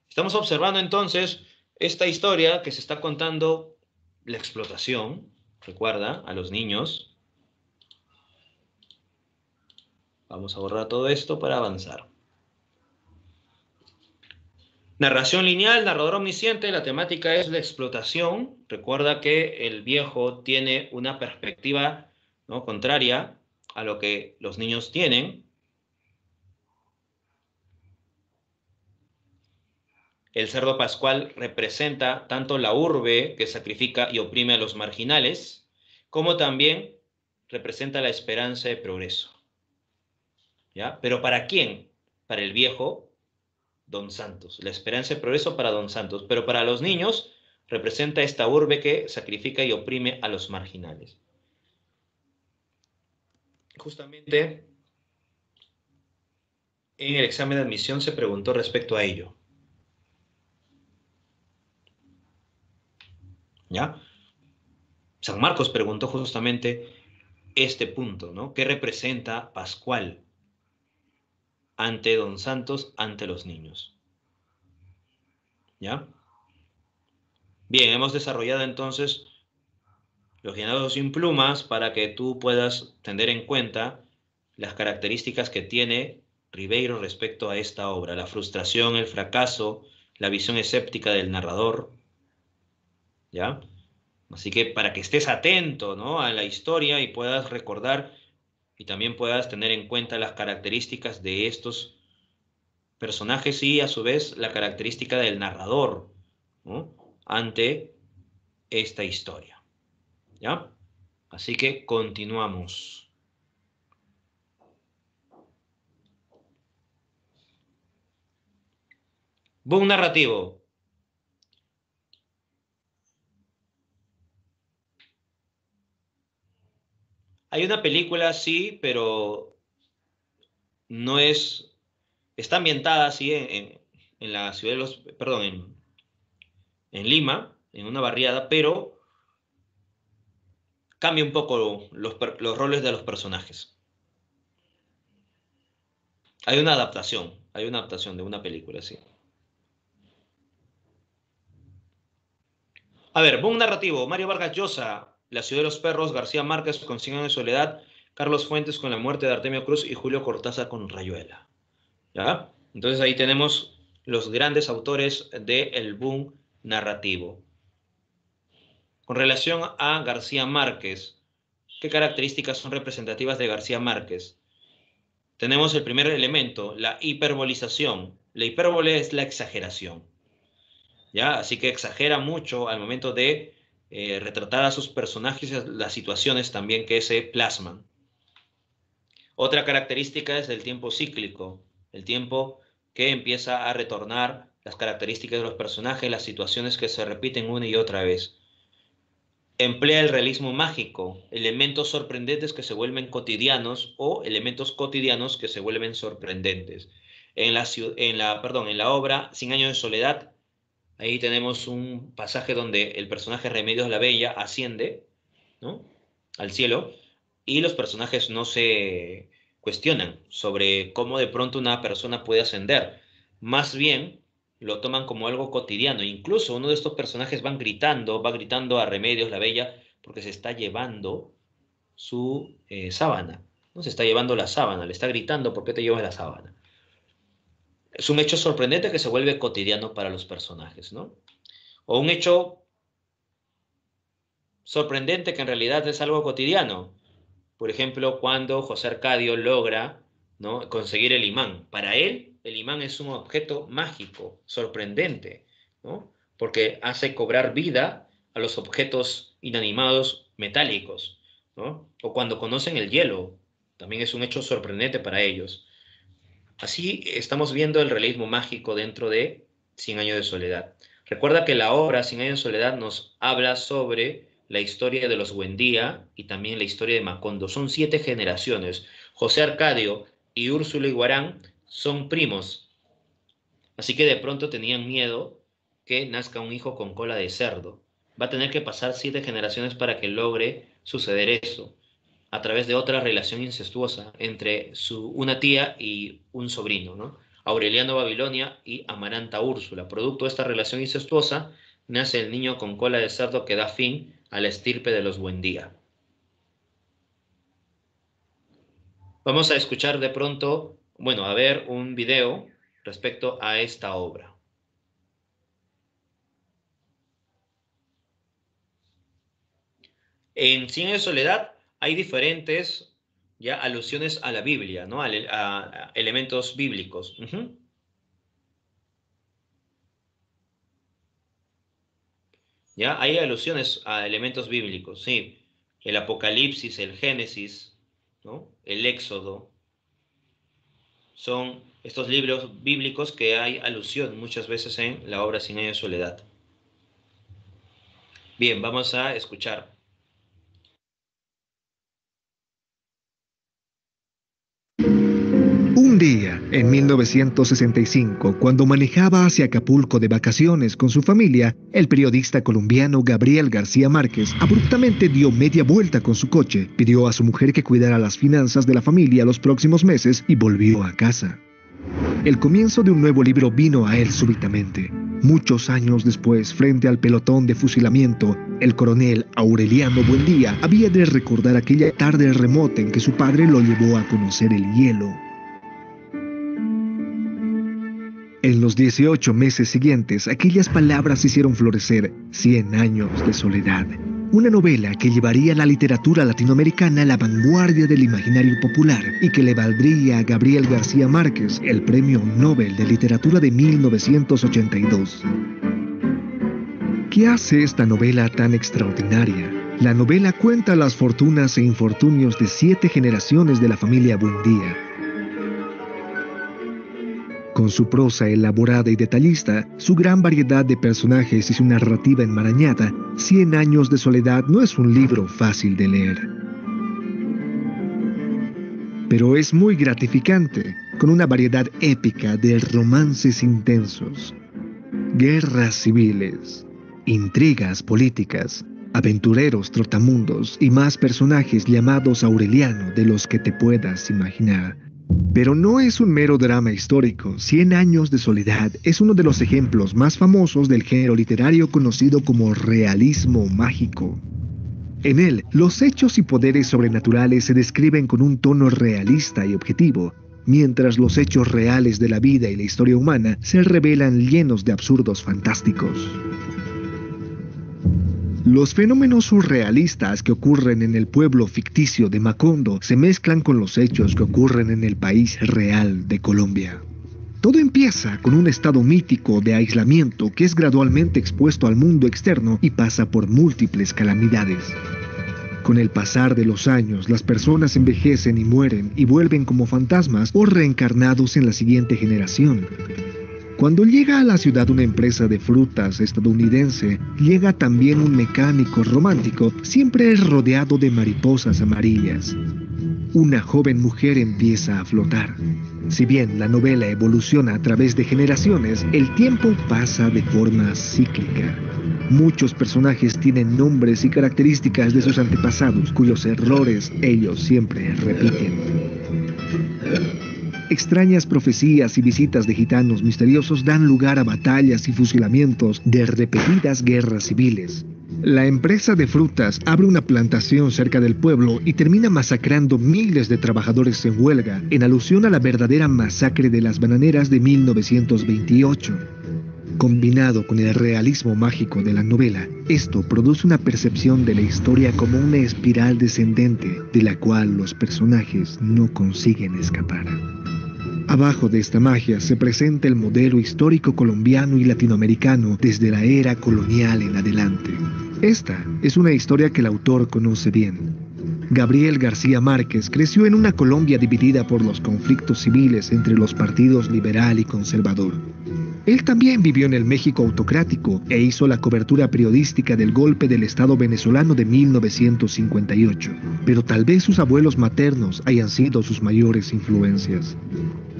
Estamos observando entonces esta historia que se está contando, la explotación, recuerda, a los niños. Vamos a borrar todo esto para avanzar. Narración lineal, narrador omnisciente, la temática es la explotación. Recuerda que el viejo tiene una perspectiva, ¿no?, contraria a lo que los niños tienen. El cerdo pascual representa tanto la urbe que sacrifica y oprime a los marginales, como también representa la esperanza de progreso. ¿Ya? ¿Pero para quién? Para el viejo Don Santos. La esperanza de progreso para Don Santos. Pero para los niños representa esta urbe que sacrifica y oprime a los marginales. Justamente en el examen de admisión se preguntó respecto a ello. ¿Ya? San Marcos preguntó justamente este punto, ¿no? ¿Qué representa Pascual ante Don Santos, ante los niños? ¿Ya? Bien, hemos desarrollado entonces los gallinazos sin plumas para que tú puedas tener en cuenta las características que tiene Ribeiro respecto a esta obra: la frustración, el fracaso, la visión escéptica del narrador, ¿ya? Así que para que estés atento, ¿no?, a la historia y puedas recordar y también puedas tener en cuenta las características de estos personajes y a su vez la característica del narrador, ¿no?, ante esta historia, ¿ya? Así que continuamos. Boom narrativo. Hay una película, sí, pero no es... Está ambientada, sí, en la ciudad de los... Perdón, en Lima, en una barriada, pero cambia un poco los roles de los personajes. Hay una adaptación de una película, sí. A ver, boom narrativo. Mario Vargas Llosa, La ciudad de los perros, García Márquez con 100 años de soledad, Carlos Fuentes con La muerte de Artemio Cruz y Julio Cortázar con Rayuela. ¿Ya? Entonces ahí tenemos los grandes autores del boom narrativo. Con relación a García Márquez, ¿qué características son representativas de García Márquez? Tenemos el primer elemento, la hiperbolización. La hipérbole es la exageración, ¿ya? Así que exagera mucho al momento de retratar a sus personajes y las situaciones también que se plasman. Otra característica es el tiempo cíclico, el tiempo que empieza a retornar las características de los personajes, las situaciones que se repiten una y otra vez. Emplea el realismo mágico, elementos sorprendentes que se vuelven cotidianos o elementos cotidianos que se vuelven sorprendentes. En la obra Cien años de soledad, ahí tenemos un pasaje donde el personaje Remedios la Bella asciende, ¿no?, al cielo, y los personajes no se cuestionan sobre cómo de pronto una persona puede ascender. Más bien lo toman como algo cotidiano. Incluso uno de estos personajes va gritando a Remedios la Bella porque se está llevando su sábana. ¿No? Se está llevando la sábana, le está gritando: ¿por qué te llevas la sábana? Es un hecho sorprendente que se vuelve cotidiano para los personajes, ¿no? O un hecho sorprendente que en realidad es algo cotidiano. Por ejemplo, cuando José Arcadio logra, ¿no?, conseguir el imán. Para él, el imán es un objeto mágico, sorprendente, ¿no?, porque hace cobrar vida a los objetos inanimados metálicos, ¿no? O cuando conocen el hielo, también es un hecho sorprendente para ellos. Así estamos viendo el realismo mágico dentro de Cien años de soledad. Recuerda que la obra Cien años de soledad nos habla sobre la historia de los Buendía y también la historia de Macondo. Son 7 generaciones. José Arcadio y Úrsula Iguarán son primos, así que de pronto tenían miedo que nazca un hijo con cola de cerdo. Va a tener que pasar 7 generaciones para que logre suceder eso, a través de otra relación incestuosa entre una tía y un sobrino, ¿no? Aureliano Babilonia y Amaranta Úrsula. Producto de esta relación incestuosa nace el niño con cola de cerdo que da fin a la estirpe de los Buendía. Vamos a escuchar de pronto, a ver un video respecto a esta obra. En Cien años de soledad hay diferentes ya alusiones a la Biblia, ¿no?, a elementos bíblicos. Ya hay alusiones a elementos bíblicos, sí. El Apocalipsis, el Génesis, ¿no?, el Éxodo. Son estos libros bíblicos que hay alusión muchas veces en la obra Cien años de soledad. Bien, vamos a escuchar. Un día, en 1965, cuando manejaba hacia Acapulco de vacaciones con su familia, el periodista colombiano Gabriel García Márquez abruptamente dio media vuelta con su coche, pidió a su mujer que cuidara las finanzas de la familia los próximos meses y volvió a casa. El comienzo de un nuevo libro vino a él súbitamente. Muchos años después, frente al pelotón de fusilamiento, el coronel Aureliano Buendía había de recordar aquella tarde remota en que su padre lo llevó a conocer el hielo. En los 18 meses siguientes, aquellas palabras hicieron florecer 100 años de soledad. Una novela que llevaría a la literatura latinoamericana a la vanguardia del imaginario popular y que le valdría a Gabriel García Márquez el Premio Nobel de Literatura de 1982. ¿Qué hace esta novela tan extraordinaria? La novela cuenta las fortunas e infortunios de 7 generaciones de la familia Buendía. Con su prosa elaborada y detallista, su gran variedad de personajes y su narrativa enmarañada, 100 años de soledad no es un libro fácil de leer. Pero es muy gratificante, con una variedad épica de romances intensos, guerras civiles, intrigas políticas, aventureros trotamundos y más personajes llamados Aureliano de los que te puedas imaginar. Pero no es un mero drama histórico. 100 años de soledad es uno de los ejemplos más famosos del género literario conocido como realismo mágico. En él, los hechos y poderes sobrenaturales se describen con un tono realista y objetivo, mientras los hechos reales de la vida y la historia humana se revelan llenos de absurdos fantásticos. Los fenómenos surrealistas que ocurren en el pueblo ficticio de Macondo se mezclan con los hechos que ocurren en el país real de Colombia. Todo empieza con un estado mítico de aislamiento que es gradualmente expuesto al mundo externo y pasa por múltiples calamidades. Con el pasar de los años, las personas envejecen y mueren y vuelven como fantasmas o reencarnados en la siguiente generación. Cuando llega a la ciudad una empresa de frutas estadounidense, llega también un mecánico romántico, siempre es rodeado de mariposas amarillas. Una joven mujer empieza a flotar. Si bien la novela evoluciona a través de generaciones, el tiempo pasa de forma cíclica. Muchos personajes tienen nombres y características de sus antepasados, cuyos errores ellos siempre repiten. Extrañas profecías y visitas de gitanos misteriosos dan lugar a batallas y fusilamientos de repetidas guerras civiles. La empresa de frutas abre una plantación cerca del pueblo y termina masacrando miles de trabajadores en huelga, en alusión a la verdadera masacre de las bananeras de 1928. Combinado con el realismo mágico de la novela, esto produce una percepción de la historia como una espiral descendente de la cual los personajes no consiguen escapar. Abajo de esta magia se presenta el modelo histórico colombiano y latinoamericano desde la era colonial en adelante. Esta es una historia que el autor conoce bien. Gabriel García Márquez creció en una Colombia dividida por los conflictos civiles entre los partidos liberal y conservador. Él también vivió en el México autocrático e hizo la cobertura periodística del golpe del Estado venezolano de 1958, pero tal vez sus abuelos maternos hayan sido sus mayores influencias.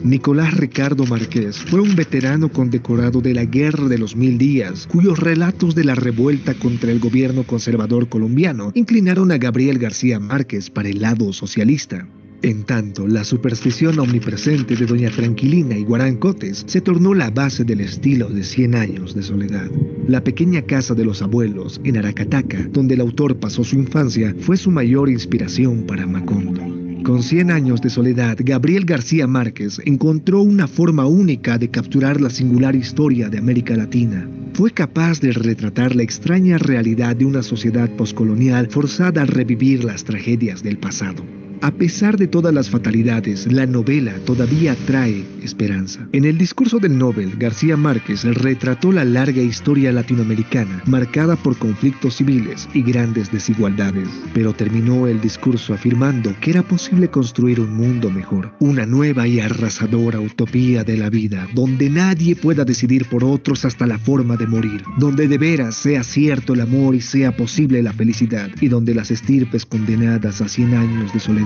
Nicolás Ricardo Márquez fue un veterano condecorado de la Guerra de los Mil Días, cuyos relatos de la revuelta contra el gobierno conservador colombiano inclinaron a Gabriel García Márquez para el lado socialista. En tanto, la superstición omnipresente de Doña Tranquilina y Guarán Cotes se tornó la base del estilo de 100 años de soledad. La pequeña casa de los abuelos en Aracataca, donde el autor pasó su infancia, fue su mayor inspiración para Macondo. Con 100 años de soledad, Gabriel García Márquez encontró una forma única de capturar la singular historia de América Latina. Fue capaz de retratar la extraña realidad de una sociedad poscolonial forzada a revivir las tragedias del pasado. A pesar de todas las fatalidades, la novela todavía trae esperanza. En el discurso del Nobel, García Márquez retrató la larga historia latinoamericana, marcada por conflictos civiles y grandes desigualdades, pero terminó el discurso afirmando que era posible construir un mundo mejor, una nueva y arrasadora utopía de la vida, donde nadie pueda decidir por otros hasta la forma de morir, donde de veras sea cierto el amor y sea posible la felicidad, y donde las estirpes condenadas a 100 años de soledad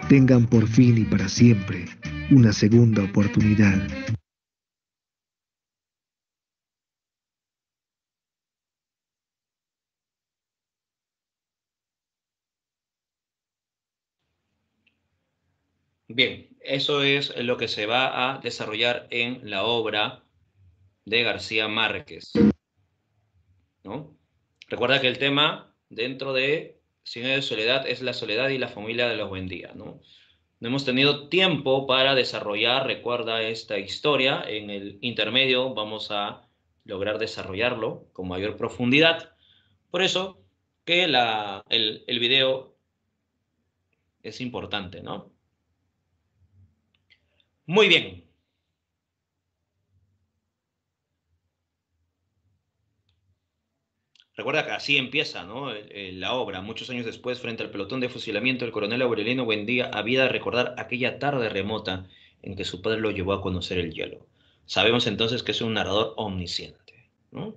tengan por fin y para siempre una segunda oportunidad. Bien, eso es lo que se va a desarrollar en la obra de García Márquez, ¿no? Recuerda que el tema dentro de Cien años de soledad es la soledad y la familia de los Buendía, ¿no? No hemos tenido tiempo para desarrollar, recuerda, esta historia. En el intermedio vamos a lograr desarrollarlo con mayor profundidad. Por eso que el video es importante, ¿no? Muy bien. Recuerda que así empieza, ¿no? La obra. Muchos años después, frente al pelotón de fusilamiento, el coronel Aureliano Buendía había de recordar aquella tarde remota en que su padre lo llevó a conocer el hielo. Sabemos entonces que es un narrador omnisciente, ¿no?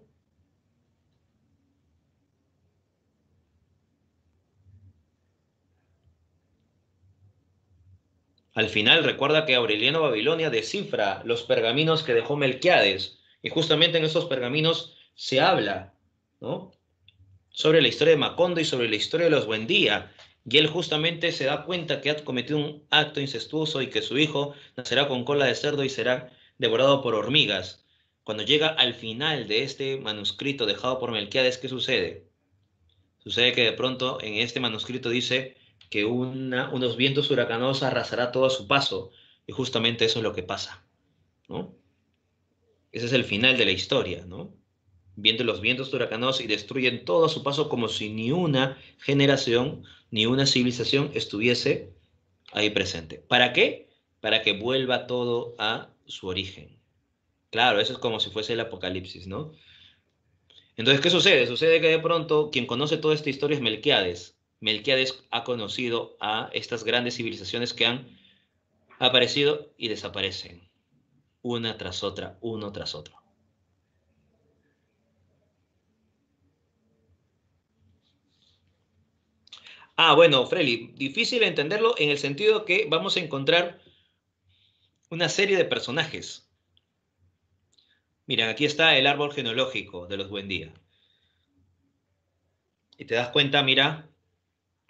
Al final, recuerda que Aureliano Babilonia descifra los pergaminos que dejó Melquiades, y justamente en esos pergaminos se habla, ¿no?, sobre la historia de Macondo y sobre la historia de los Buendía, y él justamente se da cuenta que ha cometido un acto incestuoso y que su hijo nacerá con cola de cerdo y será devorado por hormigas. Cuando llega al final de este manuscrito dejado por Melquiades, ¿qué sucede? Sucede que de pronto en este manuscrito dice que unos vientos huracanosos arrasará todo a su paso, y justamente eso es lo que pasa, ¿no? Ese es el final de la historia, ¿no? Vienen los vientos huracanosos y destruyen todo a su paso como si ni una generación, ni una civilización estuviese ahí presente. ¿Para qué? Para que vuelva todo a su origen, Claro, eso es como si fuese el apocalipsis, ¿no? Entonces, ¿qué sucede? Sucede que de pronto quien conoce toda esta historia es Melquíades. Melquíades ha conocido a estas grandes civilizaciones que han aparecido y desaparecen, una tras otra, uno tras otro. Ah, bueno, Freli, difícil entenderlo en el sentido que vamos a encontrar una serie de personajes. Miren, aquí está el árbol genealógico de los Buendía. Y te das cuenta, mira,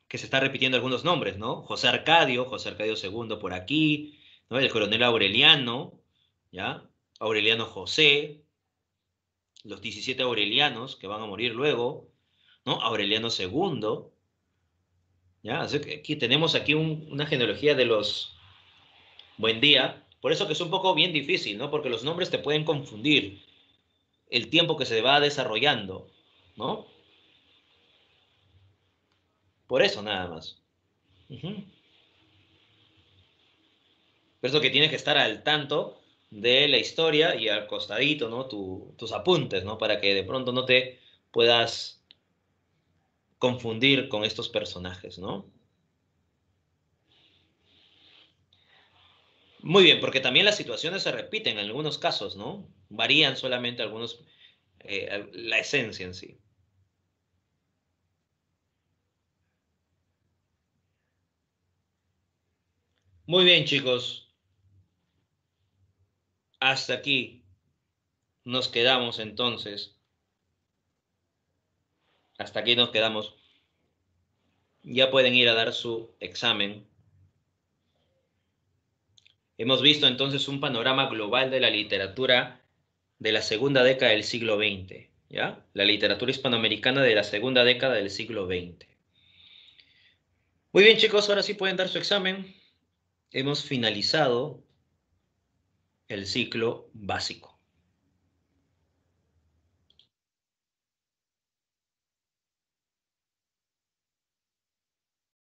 que se están repitiendo algunos nombres, ¿no? José Arcadio II por aquí, ¿no? El coronel Aureliano, ¿ya? Aureliano José, los 17 Aurelianos que van a morir luego, ¿no? Aureliano II, ¿ya? Así que aquí tenemos aquí una genealogía de los Buendía, por eso que es un poco bien difícil, ¿no? Porque los nombres te pueden confundir el tiempo que se va desarrollando, ¿no? Por eso nada más. Ujú. Por eso que tienes que estar al tanto de la historia y al costadito, ¿no? Tus apuntes, ¿no? Para que de pronto no te puedas confundir con estos personajes, ¿no? Muy bien, porque también las situaciones se repiten en algunos casos, ¿no? Varían solamente algunos, la esencia en sí. Muy bien, chicos. Hasta aquí nos quedamos entonces. Hasta aquí nos quedamos. Ya pueden ir a dar su examen. Hemos visto entonces un panorama global de la literatura de la segunda década del siglo XX, ¿ya? La literatura hispanoamericana de la segunda década del siglo XX. Muy bien, chicos, ahora sí pueden dar su examen. Hemos finalizado el ciclo básico.